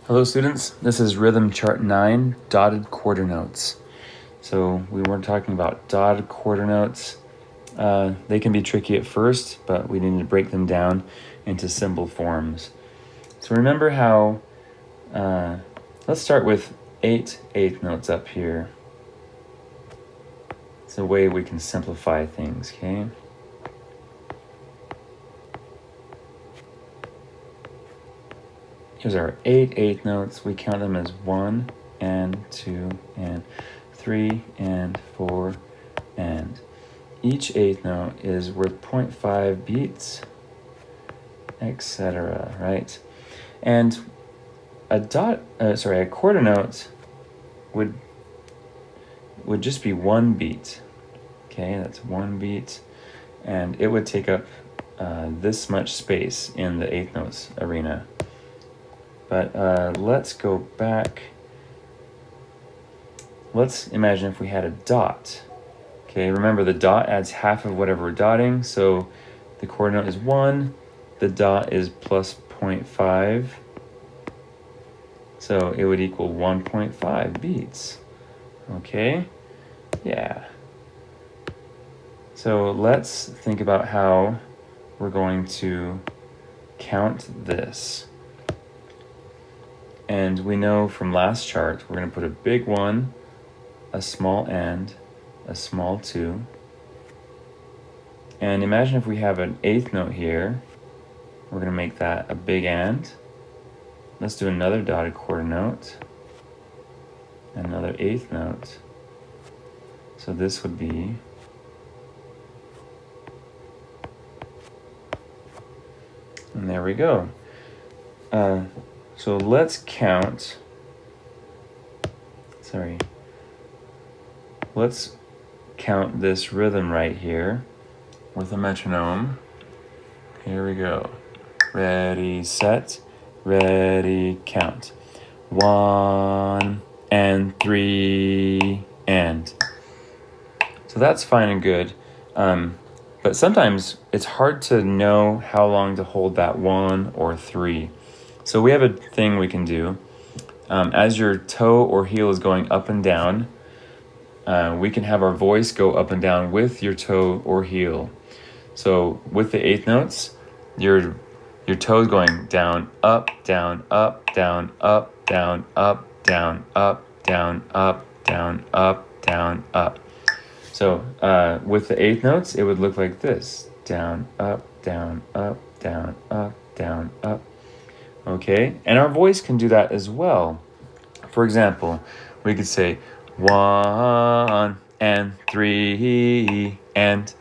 Hello students, this is Rhythm Chart 9, dotted quarter notes. So we were talking about dotted quarter notes. They can be tricky at first, but we need to break them down into simple forms. So remember how, let's start with 8 eighth notes up here. It's a way we can simplify things, okay? Here's our 8 eighth notes. We count them as 1 and 2 and 3 and 4 and each eighth note is worth 0.5 beats, etc., right? And a quarter note would just be 1 beat. Okay, that's 1 beat, and it would take up this much space in the eighth notes arena. But let's go back. Let's imagine if we had a dot. Okay, remember the dot adds half of whatever we're dotting, so the quarter note is 1, the dot is plus 0.5, so it would equal 1.5 beats. Okay, yeah. So let's think about how we're going to count this. And we know from last chart, we're going to put a big 1, a small and, a small 2. And imagine if we have an eighth note here, we're going to make that a big and. Let's do another dotted quarter note, another eighth note. So this would be and there we go. So let's count. Let's count this rhythm right here with a metronome. Here we go. Ready, set, ready, count. 1 and 3 and. So that's fine and good. But sometimes it's hard to know how long to hold that 1 or 3. So we have a thing we can do. As your toe or heel is going up and down, we can have our voice go up and down with your toe or heel. So with the eighth notes, your toe is going down, up, down, up, down, up, down, up, down, up, down, up, down, up, down, up. So with the eighth notes, it would look like this. Down, up, down, up, down, up, down, up. Okay, and our voice can do that as well. For example, we could say 1 and 3 and.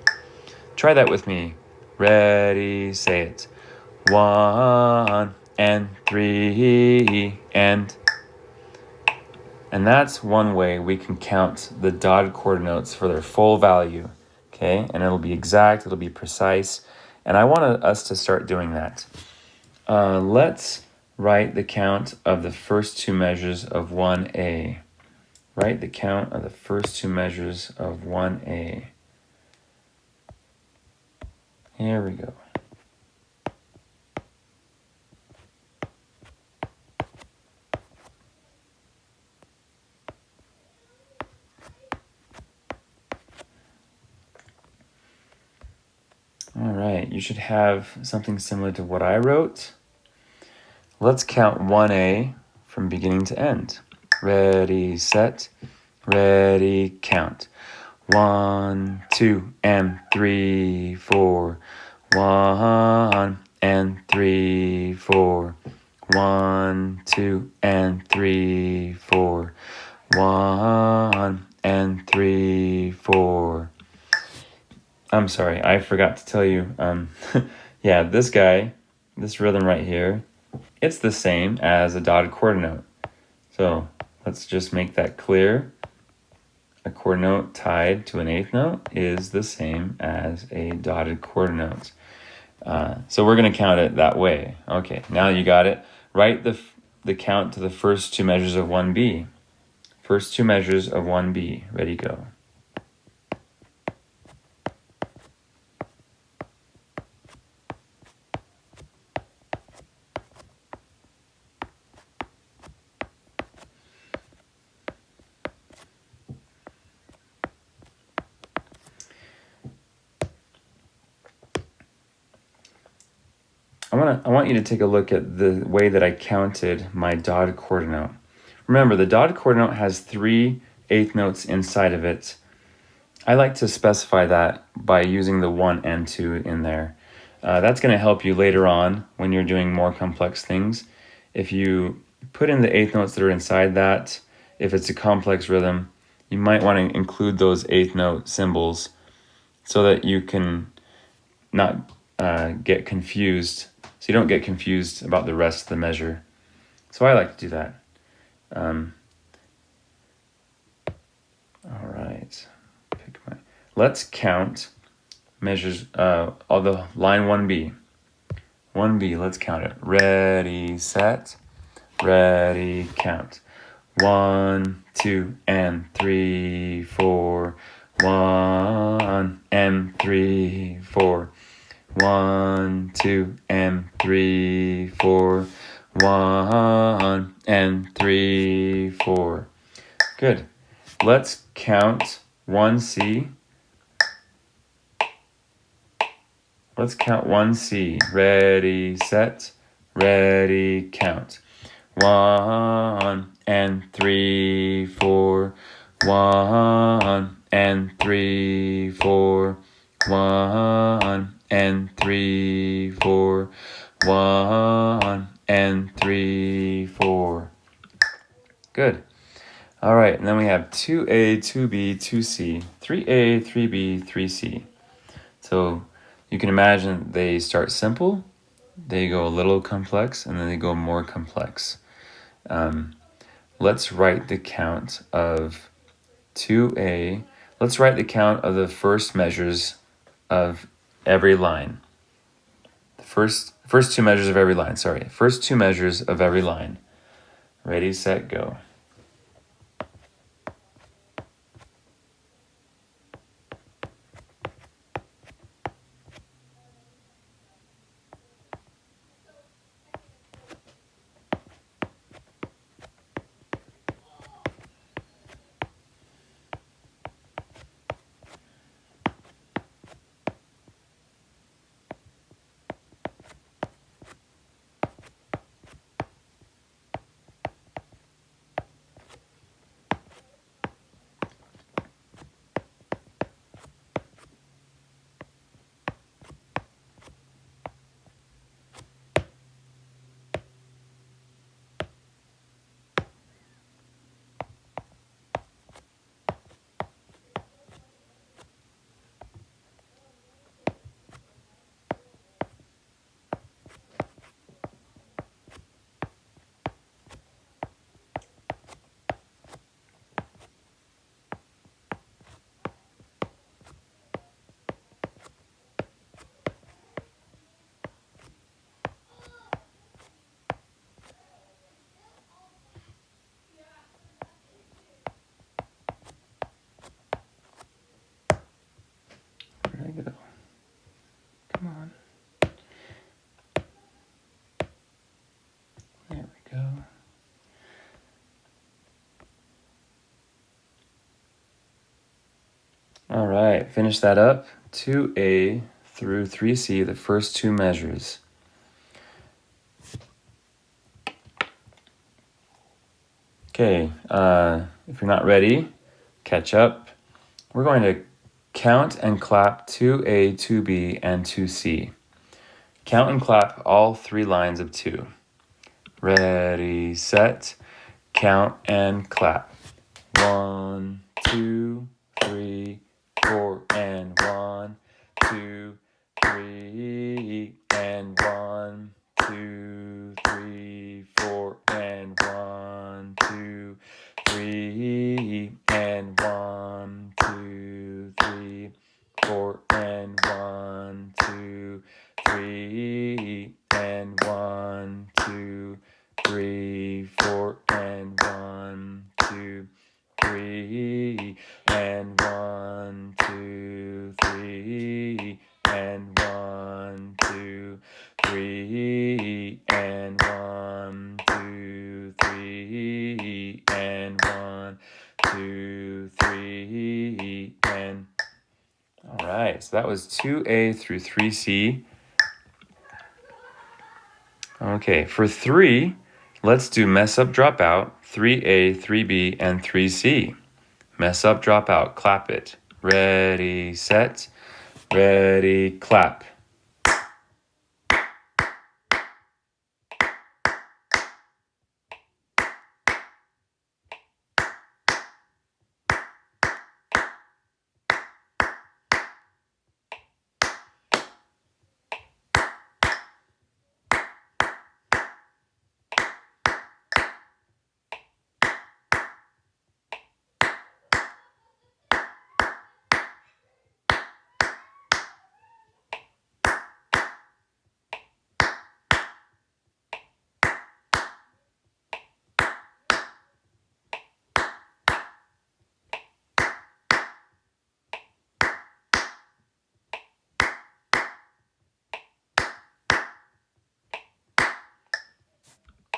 Try that with me. Ready, say it. 1 and 3 and. And that's one way we can count the dotted quarter notes for their full value, okay? And it'll be exact, it'll be precise, and I want us to start doing that. Let's write the count of the first 2 measures of 1A. Write the count of the first 2 measures of 1A. Here we go. All right, you should have something similar to what I wrote. Let's count 1A from beginning to end. Ready, set, ready, count. 1, 2, and 3, 4. 1 and 3, 4. 1, 2, and 3, 4. 1 and 3, 4. I'm sorry, I forgot to tell you. Yeah, this rhythm right here, it's the same as a dotted quarter note. So let's just make that clear. A quarter note tied to an eighth note is the same as a dotted quarter note. So we're going to count it that way. Okay, now you got it. Write the count to the first 2 measures of 1B. First 2 measures of 1B. Ready, go. I want you to take a look at the way that I counted my dotted quarter note. Remember, the dotted quarter note has 3 eighth notes inside of it. I like to specify that by using the 1 and 2 in there. That's going to help you later on when you're doing more complex things. If you put in the eighth notes that are inside that, if it's a complex rhythm, you might want to include those eighth note symbols so that you can not get confused, so you don't get confused about the rest of the measure. So I like to do that. All right. Let's count measures, all the line 1B. 1B, let's count it. Ready, set, ready, count. 1, 2, and 3, 4. 1 and 3, 4. 1, 2, and 3, 4. 1 and 3, 4. Good. Let's count 1C. Let's count 1C. Ready, set, ready, count. 1 and 3, 4. 1 and 3, 4. 1 and 3, 4. 1 and 3, 4. Good. All right, and then we have 2A, 2B, 2C, 3A, 3B, 3C. So you can imagine they start simple, they go a little complex, and then they go more complex. Let's write the count of 2A. Let's write the count of the first measures of every line. The first 2 measures of every line, sorry. First 2 measures of every line. Ready, set, go. Where did I go? Come on. There we go. All right, finish that up. 2A through 3C, the first 2 measures. Okay, if you're not ready, catch up. We're going to count and clap 2A, 2B, and 2C. Count and clap all 3 lines of 2. Ready, set, count and clap. 1, 2, 3, 4, and 1, 2, 3, and 1, 2, 3, 4, and 1, 2, 3, and 1, 2, 3, 4, and 1, 2, 3, and 1, 2, 3, 4, and 1, 2, 3, and 1, 2, 3, and 1, 2, 3, and 1, 2, 3, and 1, 2, 3, and... All right, so that was 2A through 3C. Okay, for 3, let's do mess up, drop out, 3A, 3B, and 3C. Mess up, drop out, clap it. Ready, set, ready, clap.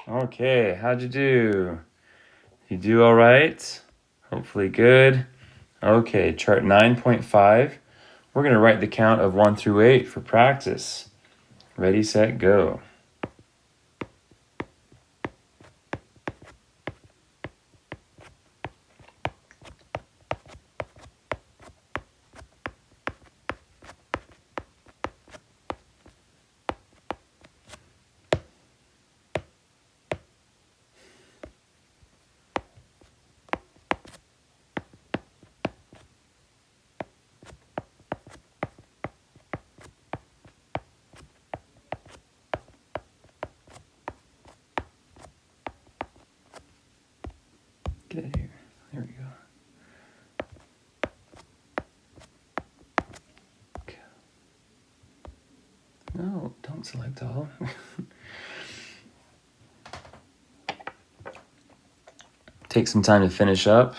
Okay, how'd you do? You do all right? Hopefully good. Okay, chart 9.5. We're going to write the count of 1 through 8 for practice. Ready, set, go. Get it here. There we go. No, don't select all. Take some time to finish up.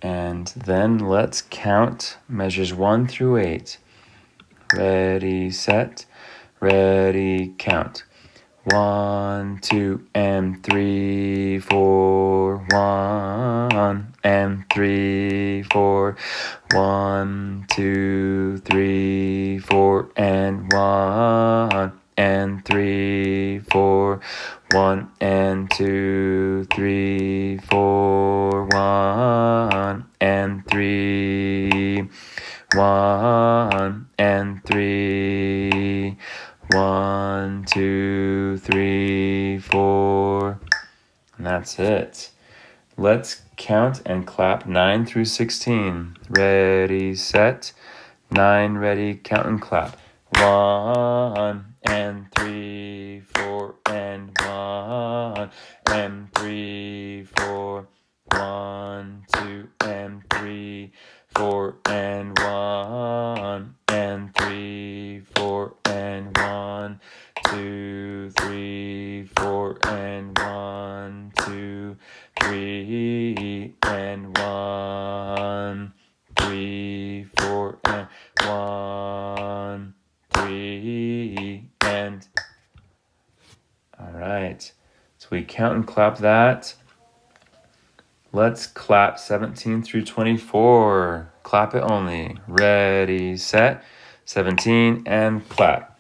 And then let's count measures 1 through 8. Ready, set, ready, count. 1, 2, and 3, 4. 1 and 3, 4. 1, 2, 3, 4, and 1 and 3, 4. 1 and 2, 3, 4. 1 and 3. 1 and 3. 1, 2, 3, 4. And that's it. Let's count and clap 9 through 16. Ready, set. 9, ready, count and clap. 1 and 3, 4, and 1 and 3, 4. 1, 2, and 3, 4, and 1 and 3, 4, and 1, 2, 3, 4, and 1, 2, 3, and 1, 3, 4, and 1, 3, and all right. So we count and clap that. Let's clap 17 through 24. Clap it only. Ready, set, 17, and clap.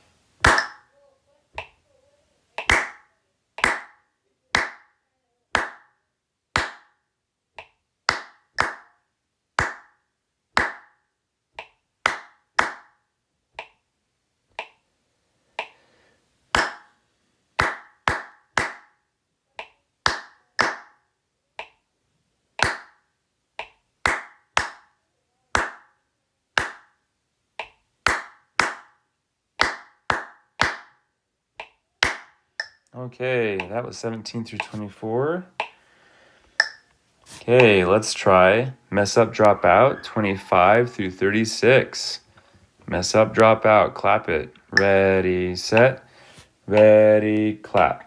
Okay, that was 17 through 24. Okay, let's try mess up, drop out, 25 through 36. Mess up, drop out, clap it. Ready, set, ready, clap.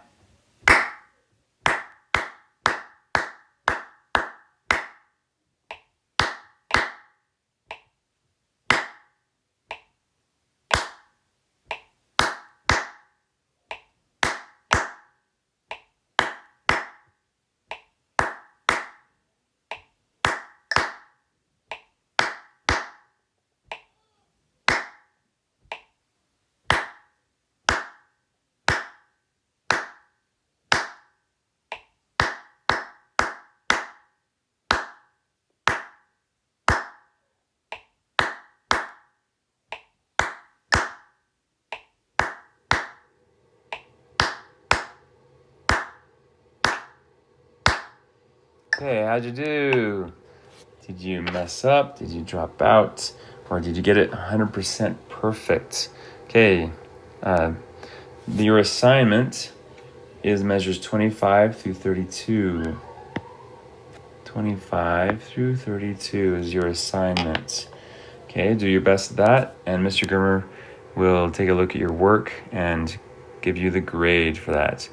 Okay, how'd you do? Did you mess up? Did you drop out? Or did you get it 100% perfect? Okay, your assignment is measures 25 through 32. 25 through 32 is your assignment. Okay, do your best at that, and Mr. Grimmer will take a look at your work and give you the grade for that.